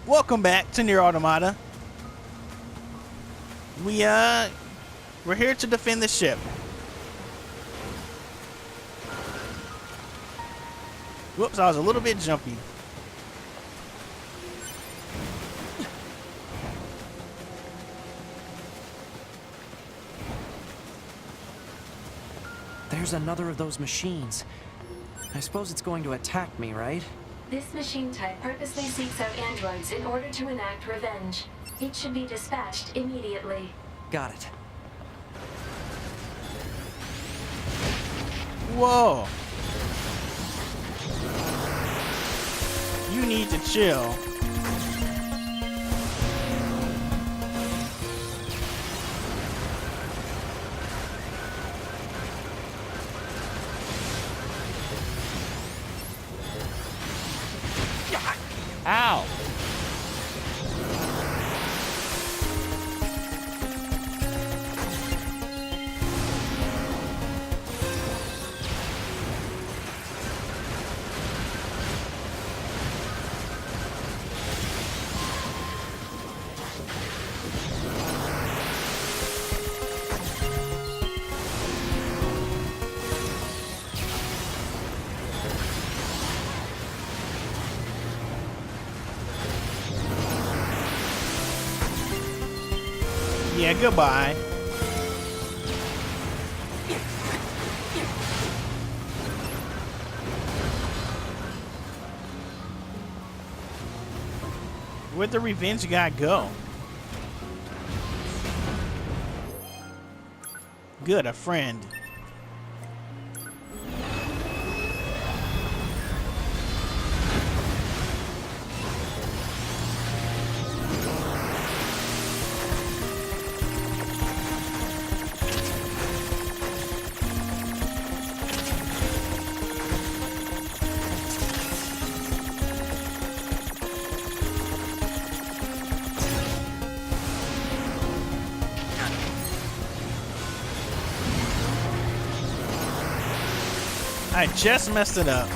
Welcome back to NieR Automata. We're here to defend the ship. Whoops, I was a little bit jumpy. There's another of those machines. I suppose it's going to attack me, right? This machine type purposely seeks out androids in order to enact revenge. It should be dispatched immediately. Got it. Whoa. You need to chill. Ow. Yeah, goodbye. Where'd the revenge guy go? Good, a friend. I just messed it up.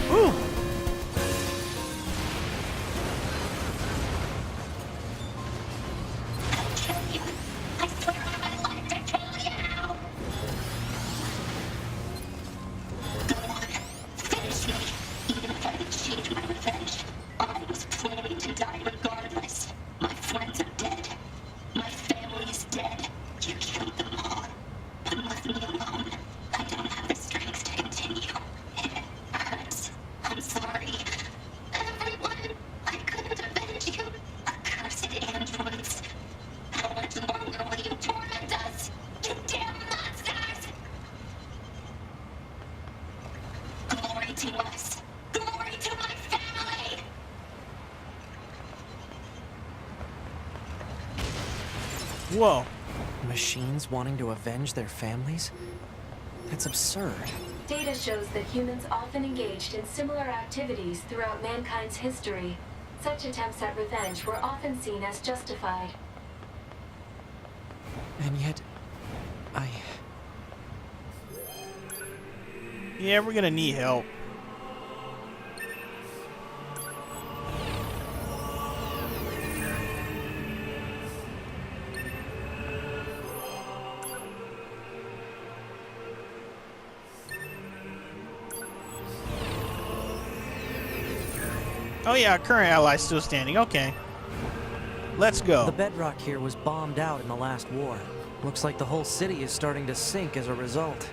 Whew. I swear on my life to kill you! Go on, finish me, even if I achieved my revenge. I was planning to die regardless. My friends are dead. My family is dead. You killed them all, but left me alone. I don't have the strength to continue. It hurts. I'm sorry. Everyone, I couldn't avenge you. Accursed androids. How much longer will you torment us? You damn monsters! Glory to us. Glory to my family! Whoa. Machines wanting to avenge their families? That's absurd. Data shows that humans often engaged in similar activities throughout mankind's history. Such attempts at revenge were often seen as justified. And yet, Yeah, we're gonna need help. Oh yeah, our current ally's still standing. Okay. Let's go. The bedrock here was bombed out in the last war. Looks like the whole city is starting to sink as a result.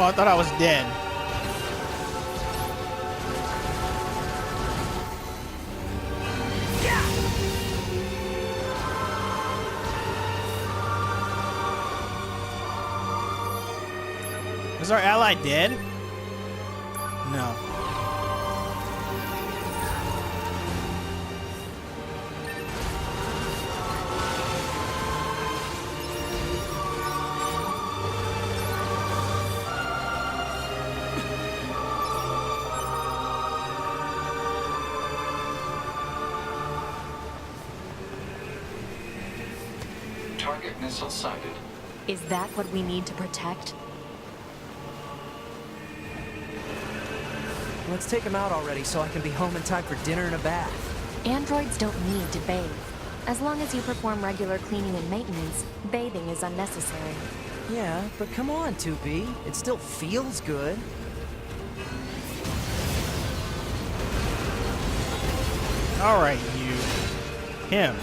I thought I was dead. Is our ally dead? No. Target missile sighted. Is that what we need to protect? Let's take him out already so I can be home in time for dinner and a bath. Androids don't need to bathe. As long as you perform regular cleaning and maintenance, bathing is unnecessary. Yeah, but come on, 2B. It still feels good. Alright, you. Him.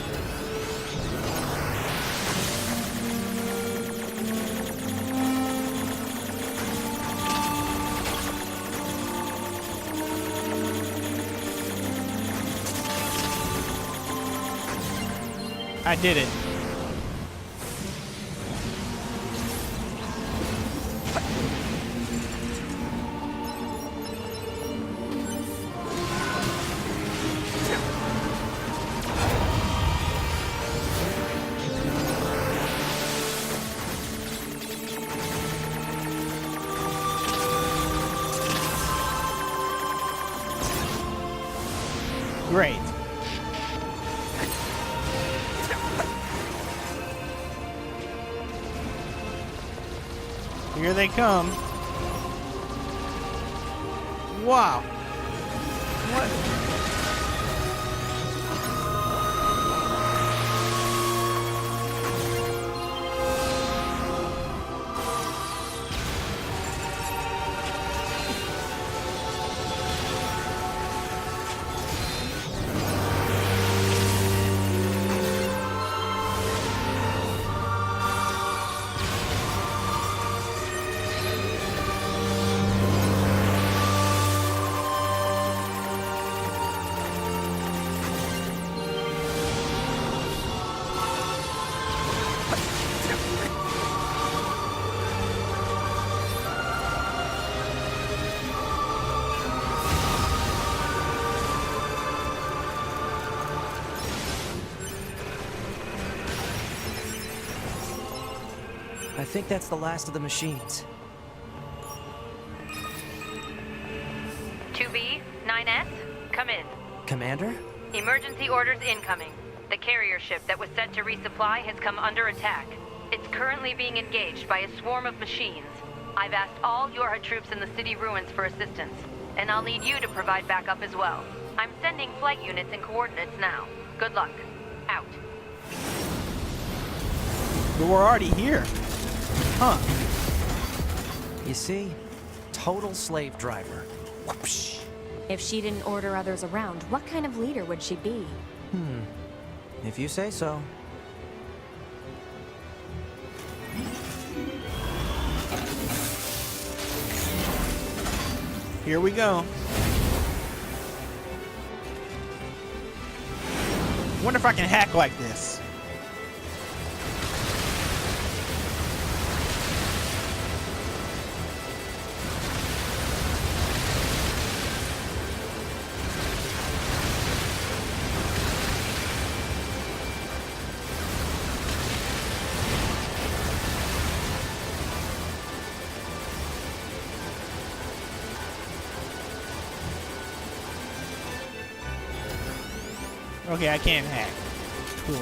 I did it. Great. Here they come. Wow. What? I think that's the last of the machines. 2B, 9S, come in. Commander? Emergency orders incoming. The carrier ship that was sent to resupply has come under attack. It's currently being engaged by a swarm of machines. I've asked all Yorha troops in the city ruins for assistance, and I'll need you to provide backup as well. I'm sending flight units and coordinates now. Good luck. Out. But we're already here. Huh. You see? Total slave driver. Whoopsh. If she didn't order others around, what kind of leader would she be? If you say so. Here we go. Wonder if I can hack like this. Okay, I can't hack. Cool.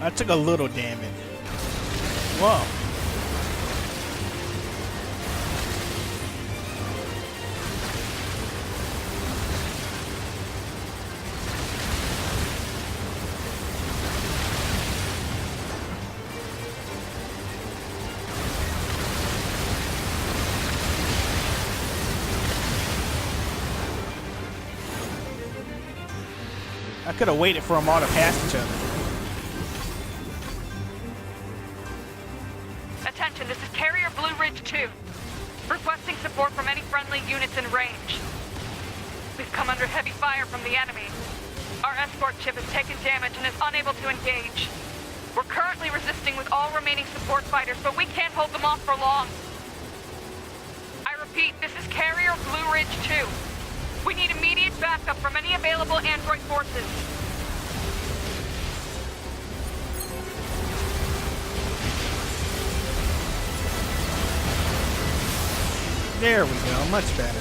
I took a little damage. Whoa. I could have waited for them all to pass each other. Attention, this is Carrier Blue Ridge 2. Requesting support from any friendly units in range. We've come under heavy fire from the enemy. Our escort ship has taken damage and is unable to engage. We're currently resisting with all remaining support fighters, but we can't hold them off for long. I repeat, this is Carrier Blue Ridge 2. We need immediate backup from any available android forces. There we go, much better.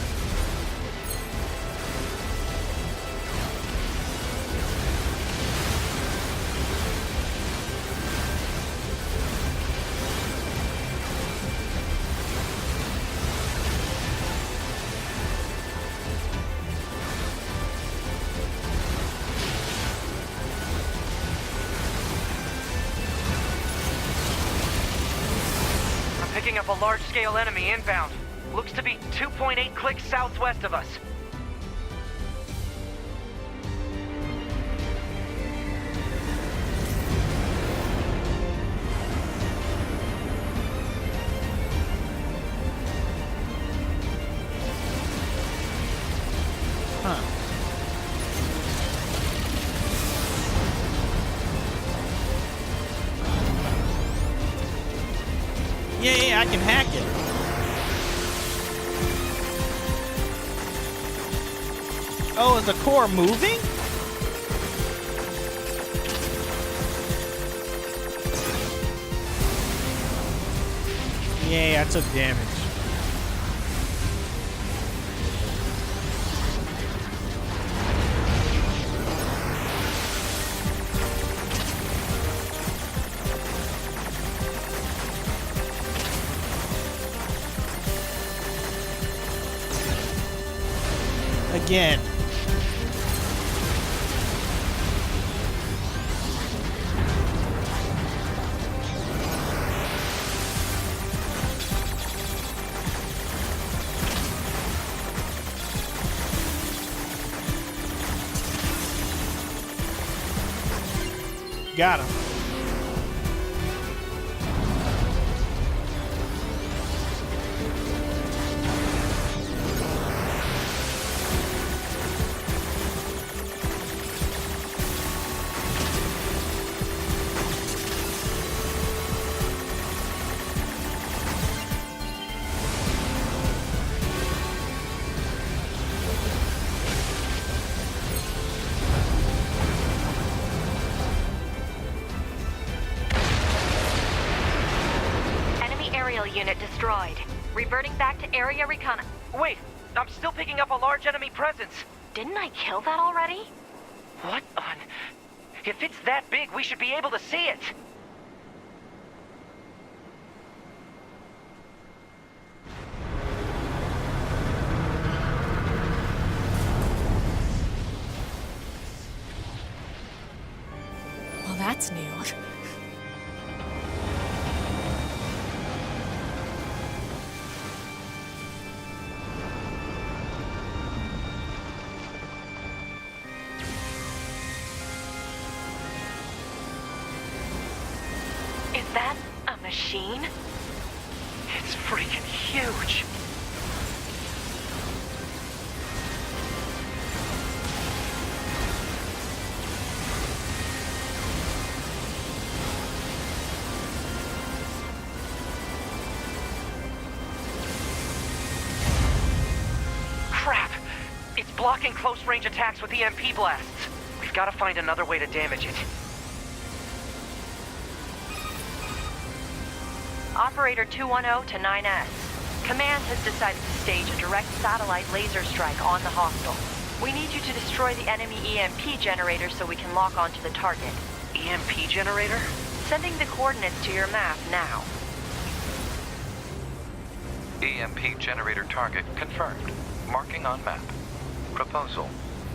I'm picking up a large-scale enemy inbound. Looks to be 2.8 clicks southwest of us. Huh. Yeah, I can hack it. Oh, is the core moving? Yeah, I took damage. Again. Got him. Unit destroyed. Reverting back to area recon. Wait, I'm still picking up a large enemy presence. Didn't I kill that already? What on? If it's that big, we should be able to see it. Well, that's new. Is that a machine? It's freaking huge. Crap! It's blocking close-range attacks with EMP blasts. We've got to find another way to damage it. Operator 210 to 9S. Command has decided to stage a direct satellite laser strike on the hostile. We need you to destroy the enemy EMP generator so we can lock onto the target. EMP generator? Sending the coordinates to your map now. EMP generator target confirmed. Marking on map. Proposal.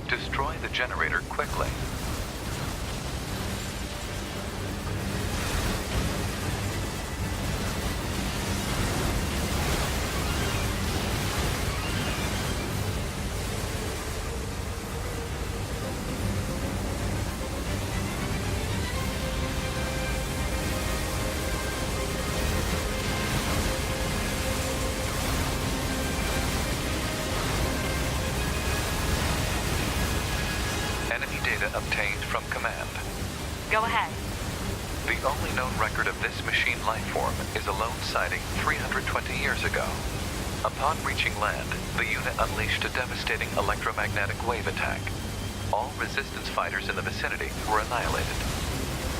Destroy the generator quickly. Enemy data obtained from command. Go ahead. The only known record of this machine lifeform is a lone sighting 320 years ago. Upon reaching land, the unit unleashed a devastating electromagnetic wave attack. All resistance fighters in the vicinity were annihilated.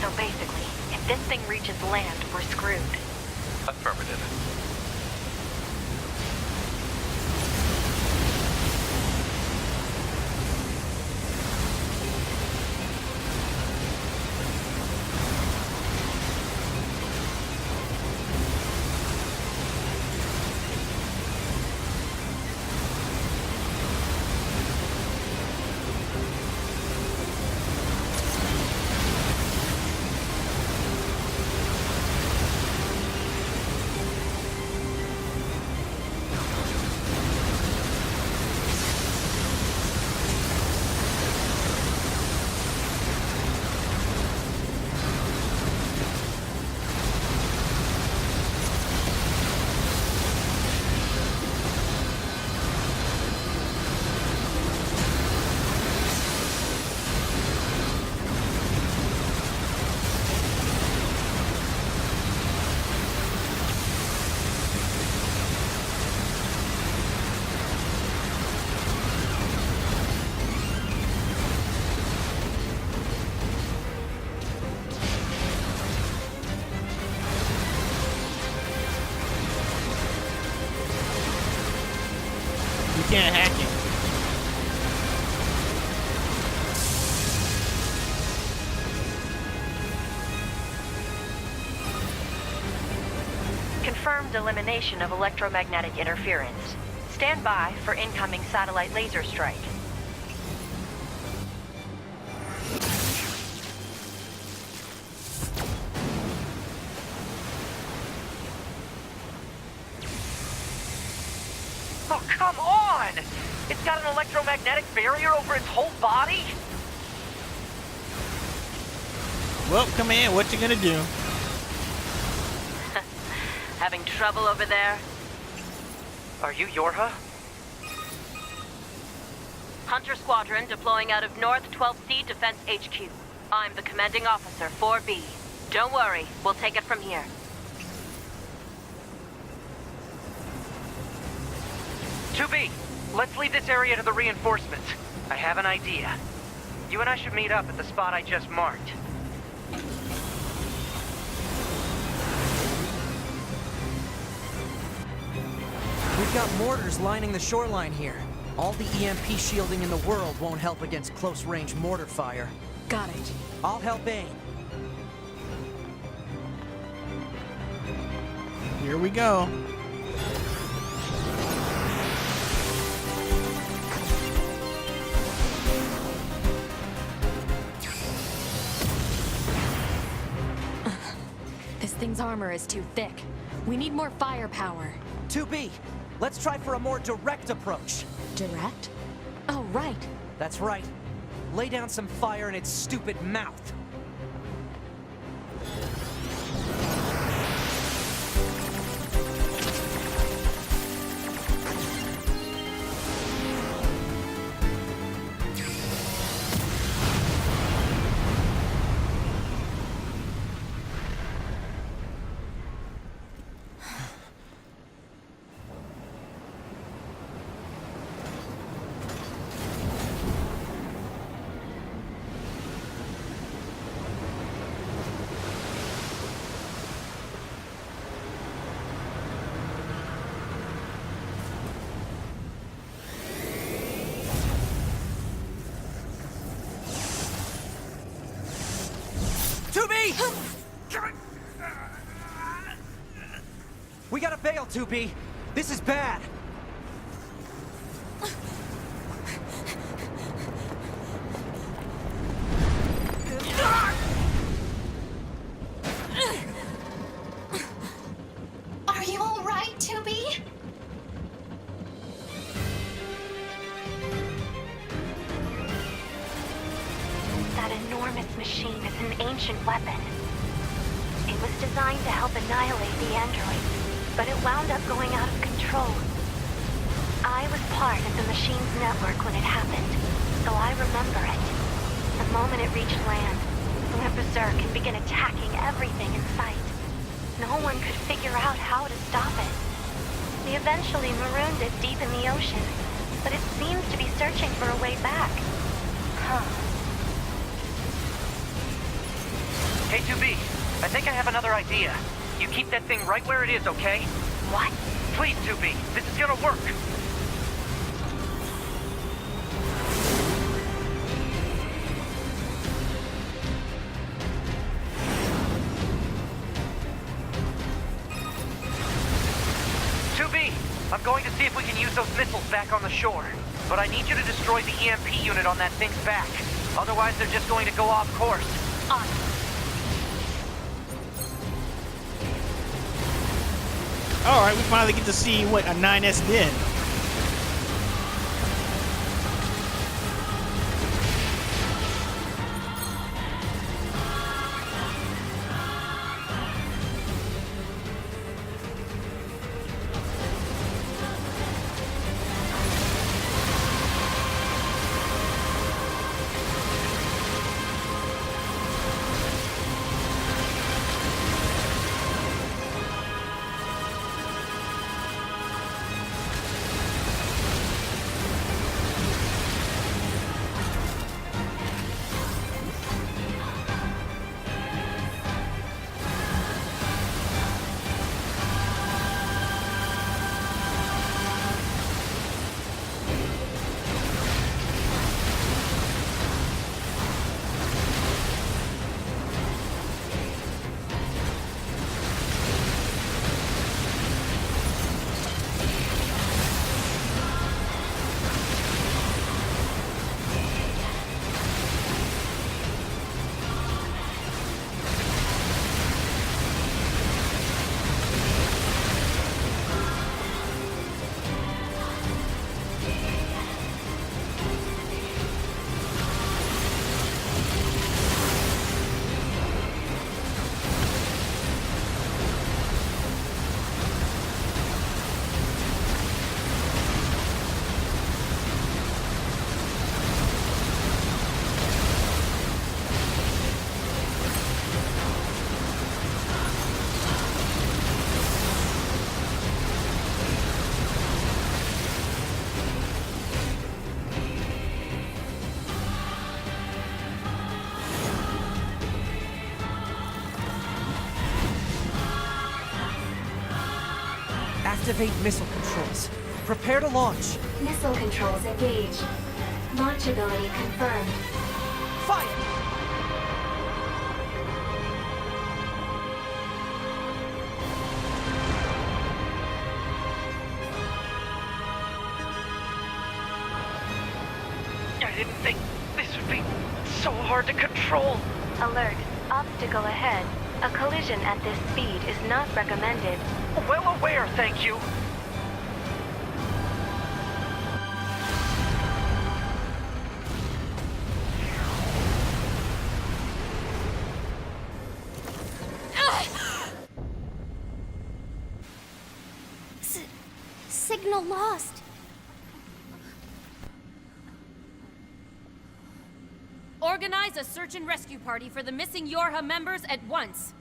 So basically, if this thing reaches land, we're screwed. Affirmative. You can't hack it. Confirmed elimination of electromagnetic interference. Stand by for incoming satellite laser strike. Oh, come on! It's got an electromagnetic barrier over its whole body? Well, come in. What you gonna do? Having trouble over there? Are you Yorha? Hunter Squadron deploying out of North 12C Defense HQ. I'm the commanding officer, 4B. Don't worry, we'll take it from here. B, let's leave this area to the reinforcements. I have an idea. You and I should meet up at the spot I just marked. We've got mortars lining the shoreline here. All the EMP shielding in the world won't help against close-range mortar fire. Got it. I'll help aim. Here we go. This thing's armor is too thick. We need more firepower. 2B, let's try for a more direct approach. Direct? Oh, right. That's right. Lay down some fire in its stupid mouth. hell, 2B! This is bad! Are you alright, 2B? That enormous machine is an ancient weapon. It was designed to help annihilate the androids, but it wound up going out of control. I was part of the machine's network when it happened, so I remember it. The moment it reached land, it went berserk and began attacking everything in sight. No one could figure out how to stop it. We eventually marooned it deep in the ocean, but it seems to be searching for a way back. Huh. Hey, 2B, I think I have another idea. You keep that thing right where it is, okay? What? Please, 2B, this is gonna work. I'm going to see if we can use those missiles back on the shore. But I need you to destroy the EMP unit on that thing's back. Otherwise, they're just going to go off course. Alright, we finally get to see what a 9S did. Activate missile controls. Prepare to launch. Missile controls engaged. Launch ability confirmed. Fire! I didn't think this would be so hard to control. Alert. Obstacle ahead. A collision at this speed is not recommended. Well aware, thank you. Signal lost. Organize a search and rescue party for the missing Yorha members at once.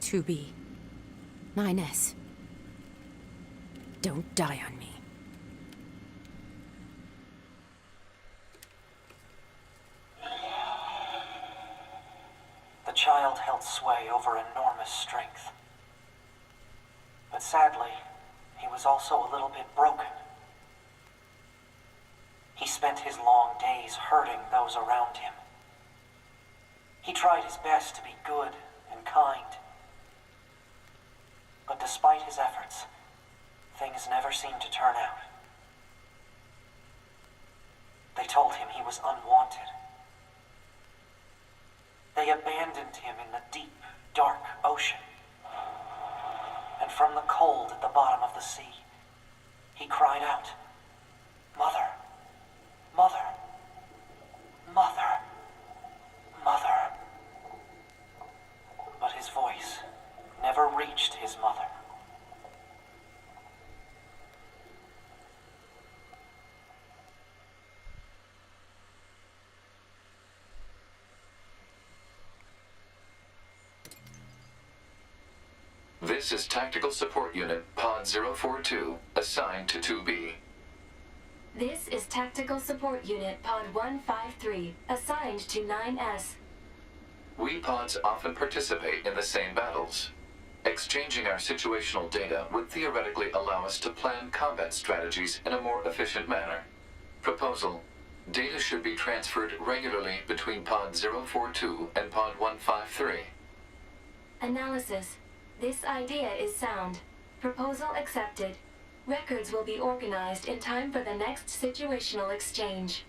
To be 9S. Don't die on me. The child held sway over enormous strength. But sadly, he was also a little bit broken. He spent his long days hurting those around him. He tried his best to be good and kind. But despite his efforts, things never seemed to turn out. They told him he was unwanted. They abandoned him in the deep, dark ocean. And from the cold at the bottom of the sea, he cried out, "Mother, Mother, Mother, Mother." But his voice never reached his mother. This is Tactical Support Unit Pod 042, assigned to 2B. This is Tactical Support Unit Pod 153, assigned to 9S. We pods often participate in the same battles. Exchanging our situational data would theoretically allow us to plan combat strategies in a more efficient manner. Proposal: data should be transferred regularly between Pod 042 and Pod 153. Analysis. This idea is sound. Proposal accepted. Records will be organized in time for the next situational exchange.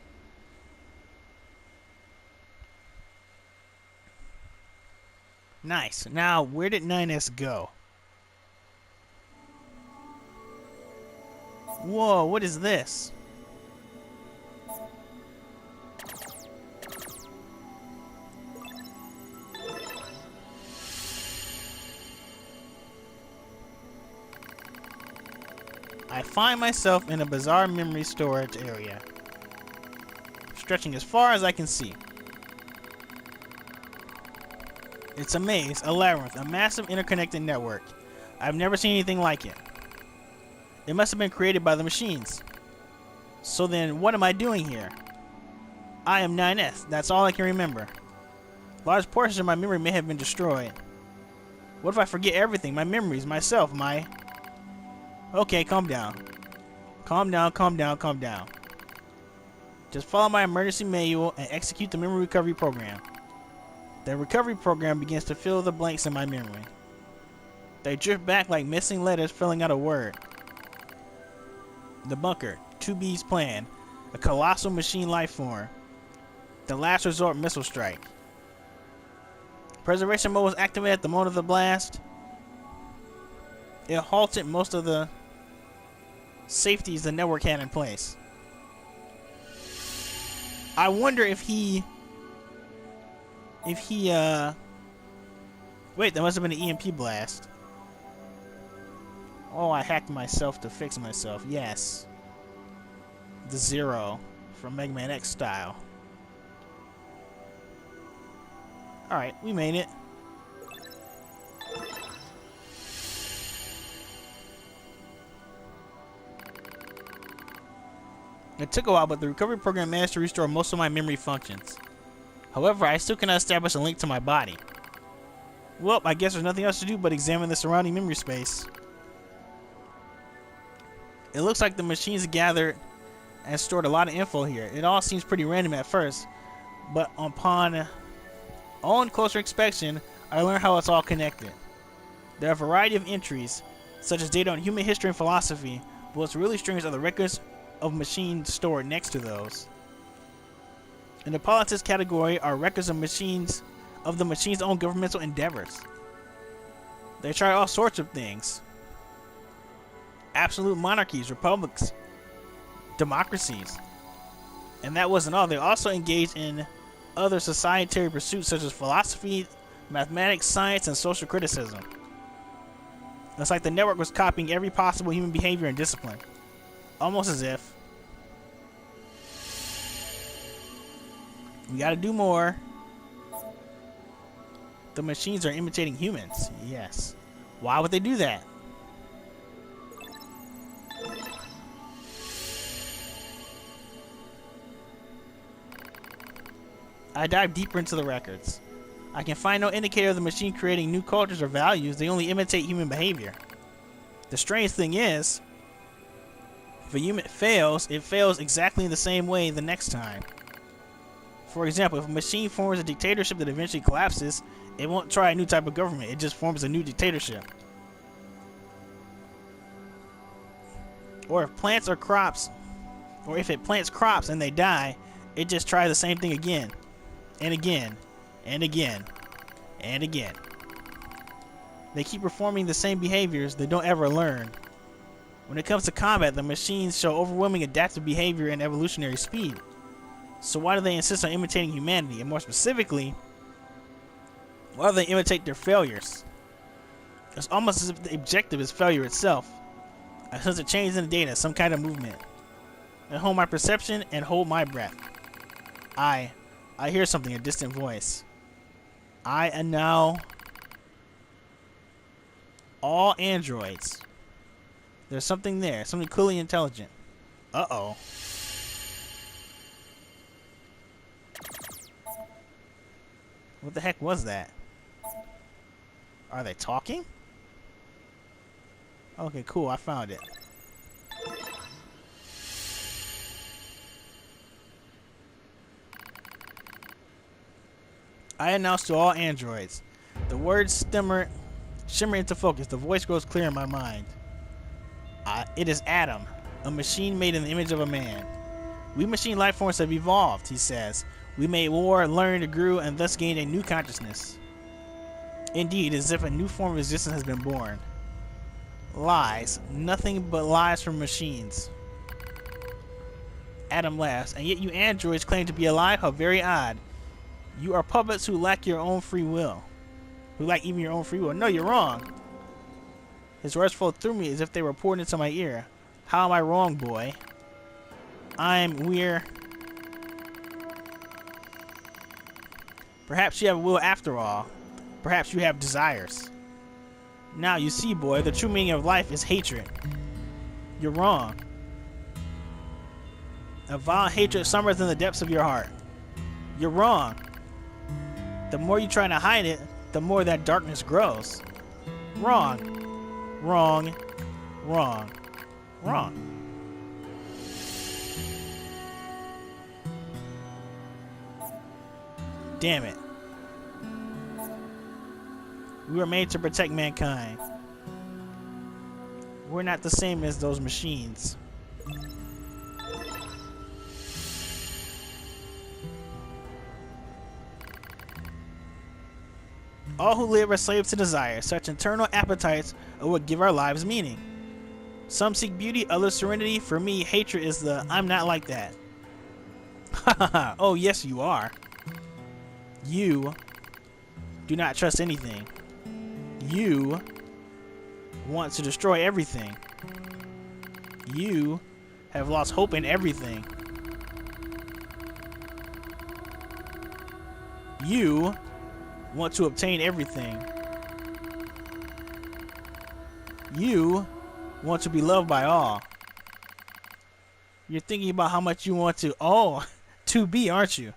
Nice. Now, where did 9S go? Whoa, what is this? I find myself in a bizarre memory storage area, stretching as far as I can see. It's a maze, a labyrinth, a massive interconnected network. I've never seen anything like it. It must have been created by the machines. So then, what am I doing here? I am 9S, that's all I can remember. Large portions of my memory may have been destroyed. What if I forget everything? My memories, myself, my... Okay, calm down. Calm down, calm down, calm down. Just follow my emergency manual and execute the memory recovery program. The recovery program begins to fill the blanks in my memory. They drift back like missing letters filling out a word. The bunker, 2B's plan, a colossal machine life form. The last resort missile strike. Preservation mode was activated at the moment of the blast. It halted most of the safeties the network had in place. I wonder if he... Wait, that must have been an EMP blast. Oh, I hacked myself to fix myself. Yes. The Zero from Mega Man X style. Alright, we made it. It took a while, but the recovery program managed to restore most of my memory functions. However, I still cannot establish a link to my body. Well, I guess there's nothing else to do but examine the surrounding memory space. It looks like the machines gathered and stored a lot of info here. It all seems pretty random at first, but upon closer inspection, I learned how it's all connected. There are a variety of entries, such as data on human history and philosophy, but what's really strange are the records of machines stored next to those. In the politics category are records of the machine's own governmental endeavors. They tried all sorts of things. Absolute monarchies, republics, democracies. And that wasn't all. They also engaged in other societary pursuits such as philosophy, mathematics, science, and social criticism. It's like the network was copying every possible human behavior and discipline. Almost as if we gotta do more. The machines are imitating humans. Yes. Why would they do that? I dive deeper into the records. I can find no indicator of the machine creating new cultures or values. They only imitate human behavior. The strange thing is, if a unit fails, it fails exactly in the same way the next time. For example, if a machine forms a dictatorship that eventually collapses, it won't try a new type of government. It just forms a new dictatorship. Or if it plants crops and they die, it just tries the same thing again, and again, and again, and again. They keep performing the same behaviors they don't ever learn. When it comes to combat, the machines show overwhelming adaptive behavior and evolutionary speed. So why do they insist on imitating humanity? And more specifically, why do they imitate their failures? It's almost as if the objective is failure itself. I sense a change in the data, some kind of movement. I hold my perception and hold my breath. I hear something, a distant voice. I am now all androids. There's something there, something clearly intelligent. Uh-oh. What the heck was that? Are they talking? Okay, cool, I found it. I announce to all androids. The words shimmer into focus. The voice grows clear in my mind. It is Adam, a machine made in the image of a man. We machine life forms have evolved, he says. We made war, learned, grew, and thus gained a new consciousness. Indeed, as if a new form of existence has been born. Lies. Nothing but lies from machines. Adam laughs. And yet you androids claim to be alive? How very odd. You are puppets who lack your own free will. Who lack even your own free will. No, you're wrong. His words flowed through me as if they were poured into my ear. How am I wrong, boy? We're... Perhaps you have a will after all. Perhaps you have desires. Now you see, boy, the true meaning of life is hatred. You're wrong. A violent hatred summers in the depths of your heart. You're wrong. The more you try to hide it, the more that darkness grows. Wrong. Wrong. Wrong. Wrong. Damn it. We were made to protect mankind. We're not the same as those machines. All who live are slaves to desire. Such internal appetites are what give our lives meaning. Some seek beauty, others serenity. For me, hatred is the I'm not like that. Hahaha. Oh, yes, you are. You do not trust anything. You want to destroy everything. You have lost hope in everything. You want to obtain everything. You want to be loved by all. You're thinking about how much you want to be, aren't you?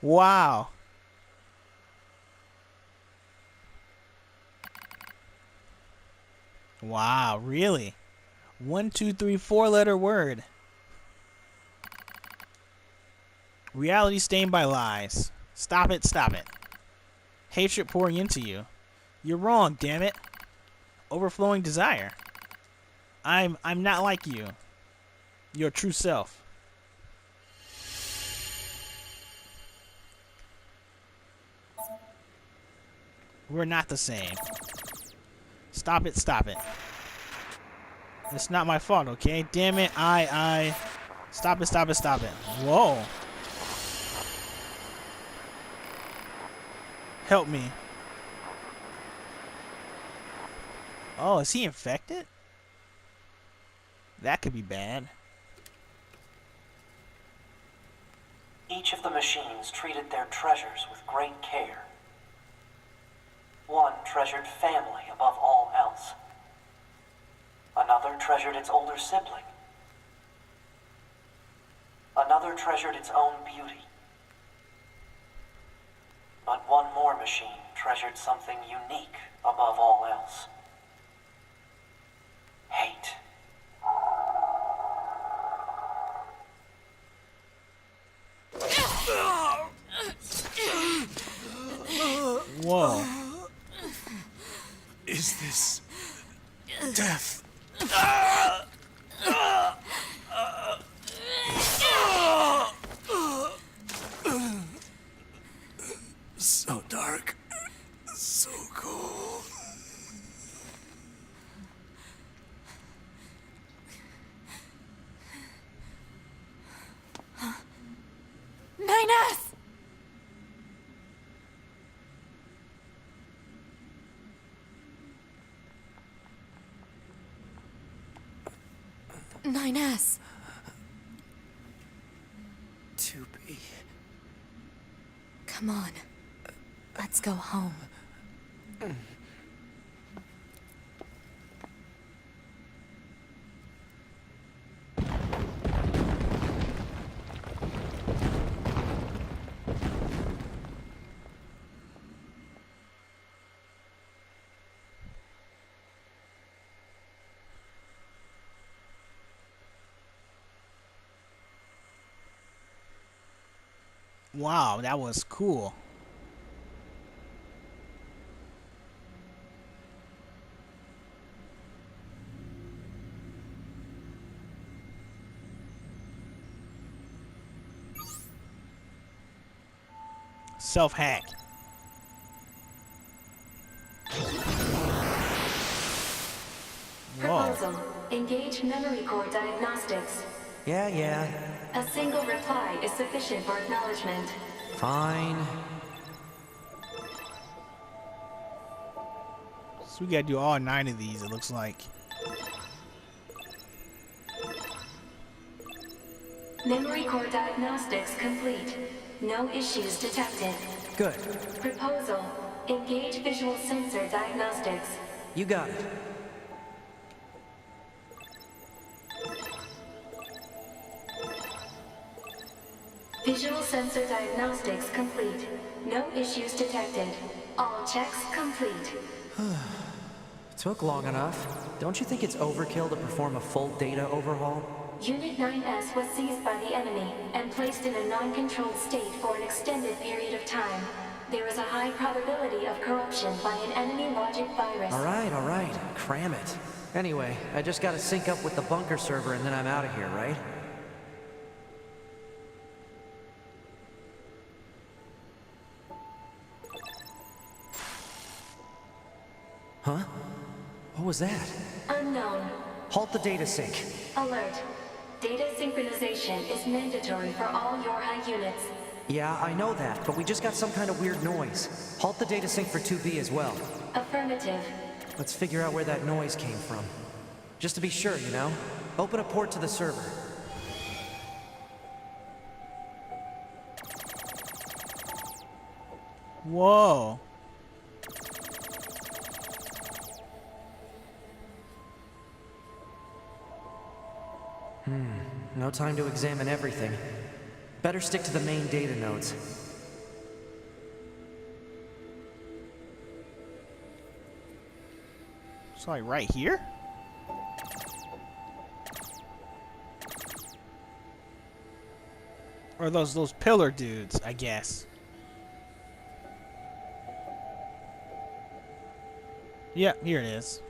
Wow. Wow, really? 1, 2, 3, 4-letter word. Reality stained by lies. Stop it, stop it. Hatred pouring into you. You're wrong, damn it. Overflowing desire. I'm not like you. Your true self. We're not the same. Stop it, stop it. It's not my fault, okay? Damn it, Stop it, stop it, stop it. Whoa. Help me. Oh, is he infected? That could be bad. Each of the machines treated their treasures with great care. One treasured family above all else. Another treasured its older sibling. Another treasured its own beauty. But one more machine treasured something unique above all else. Hate. Whoa. Is this death? So dark, so cold. 9S! "9S." 2B. Come on. Let's go home. Wow, that was cool. Self-hack. Whoa. Proposal. Engage memory core diagnostics. Yeah. A single reply is sufficient for acknowledgement. Fine. So we gotta do all 9 of these, it looks like. Memory core diagnostics complete. No issues detected. Good. Proposal. Engage visual sensor diagnostics. You got it. Visual sensor diagnostics complete. No issues detected. All checks complete. Took long enough. Don't you think it's overkill to perform a full data overhaul? Unit 9S was seized by the enemy and placed in a non-controlled state for an extended period of time. There is a high probability of corruption by an enemy logic virus. All right. Cram it. Anyway, I just gotta sync up with the bunker server and then I'm out of here, right? Huh? What was that? Unknown. Halt the data sync. Alert. Data synchronization is mandatory for all Yorha units. Yeah, I know that, but we just got some kind of weird noise. Halt the data sync for 2B as well. Affirmative. Let's figure out where that noise came from. Just to be sure, you know? Open a port to the server. Whoa. No time to examine everything. Better stick to the main data nodes. It's like right here? Or those pillar dudes, I guess. Yep, here it is.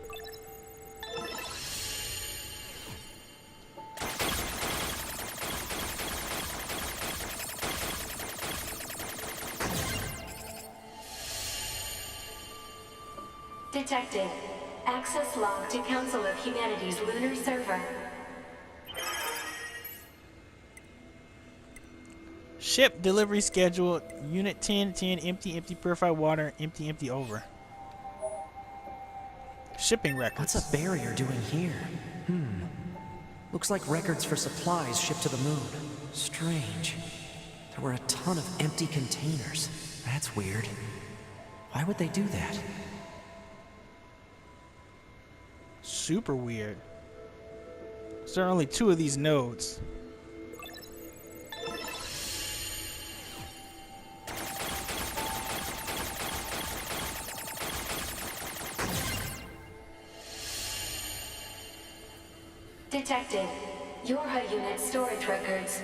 Detected. Access log to Council of Humanity's lunar server. Ship delivery schedule. Unit 10, empty, purified water, empty, over. Shipping records. What's a barrier doing here? Looks like records for supplies shipped to the moon. Strange. There were a ton of empty containers. That's weird. Why would they do that? Super weird. So there are only 2 of these nodes. Detected. Yorha unit storage records.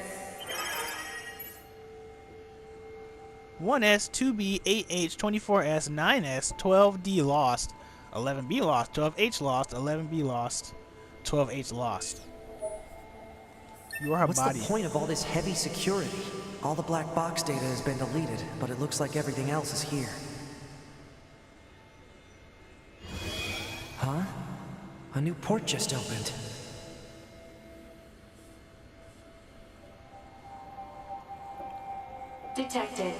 1S, 2B, 8H, 24S, 9S, 12D lost, 11B lost, 12H lost, 11B lost, 12H lost. Yorha What's body. the point of all this heavy security? All the black box data has been deleted, but it looks like everything else is here. Huh? A new port just opened. Detected.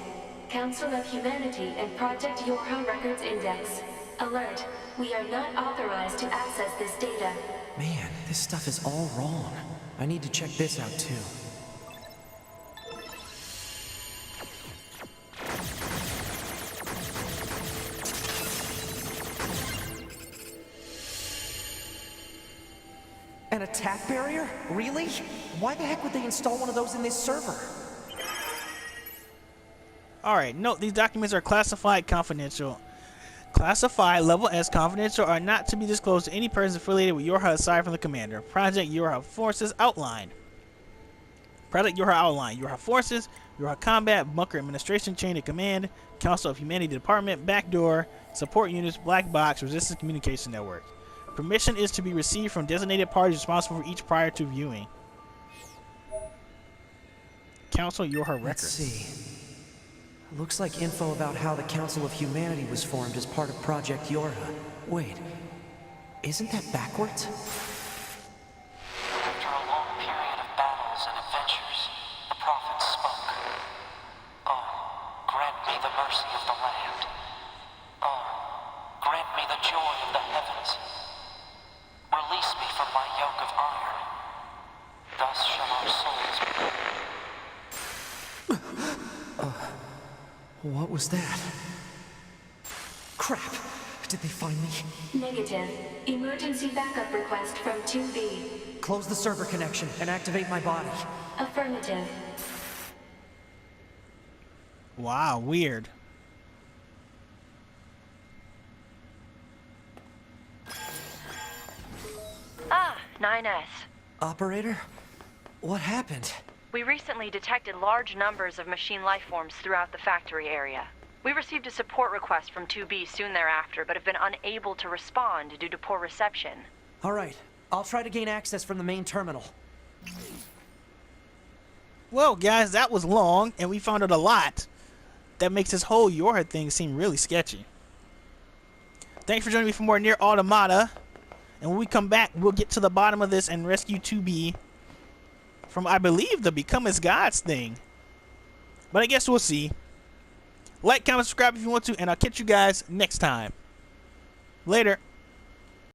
Council of Humanity and Project Yorha Records Index. Alert. We are not authorized to access this data. Man, this stuff is all wrong. I need to check this out too. An attack barrier? Really? Why the heck would they install one of those in this server? Alright, note these documents are classified confidential. Classified level S confidential are not to be disclosed to any person affiliated with Yorha aside from the commander. Project Yorha Forces outline. Project Yorha outline. Yorha Forces, Yorha Combat, Bunker Administration Chain of Command, Council of Humanity Department, Backdoor, Support Units, Black Box, Resistance Communication Network. Permission is to be received from designated parties responsible for each prior to viewing. Council Yorha Records. Let's see. Looks like info about how the Council of Humanity was formed as part of Project Yorha. Wait, isn't that backwards? After a long period of battles and adventures, the prophets spoke. Oh, grant me the mercy of the land. Oh, grant me the joy of the heavens. Release me from my yoke of iron. Thus shall our souls be. What was that? Crap! Did they find me? Negative. Emergency backup request from 2B. Close the server connection and activate my body. Affirmative. Wow, weird. Ah, 9S. Operator? What happened? We recently detected large numbers of machine life forms throughout the factory area. We received a support request from 2B soon thereafter, but have been unable to respond due to poor reception. Alright, I'll try to gain access from the main terminal. Well, guys, that was long, and we found out a lot. That makes this whole Yorha thing seem really sketchy. Thanks for joining me for more NieR Automata. And when we come back, we'll get to the bottom of this and rescue 2B from, I believe, the Become as Gods thing. But I guess we'll see. Like, comment, subscribe if you want to, and I'll catch you guys next time. Later.